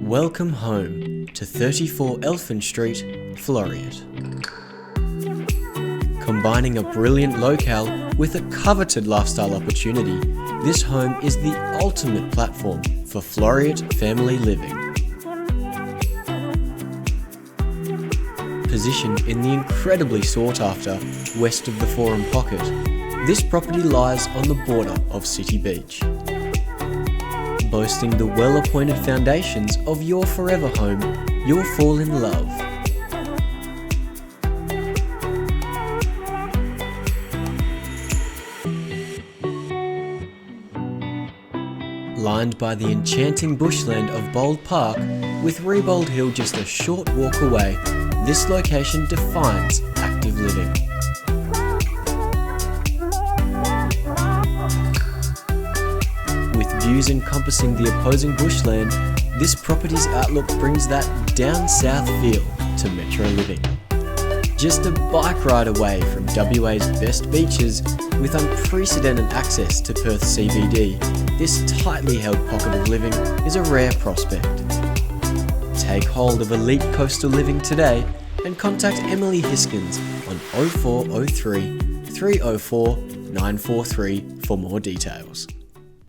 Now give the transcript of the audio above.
Welcome home to 34 Elphin Street Floreat. Combining a brilliant locale with a coveted lifestyle opportunity, this home is the ultimate platform for Floreat family living. Positioned in the incredibly sought after west of the Forum Pocket, this property lies on the border of City Beach. Boasting the well-appointed foundations of your forever home, you'll fall in love. Lined by the enchanting bushland of Bold Park, with Rebold Hill just a short walk away, this location defines active living. With views encompassing the opposing bushland, this property's outlook brings that down south feel to metro living. Just a bike ride away from WA's best beaches, with unprecedented access to Perth CBD, this tightly held pocket of living is a rare prospect. Take hold of elite coastal living today and contact Emily Hiskins on 0403 304 943 for more details.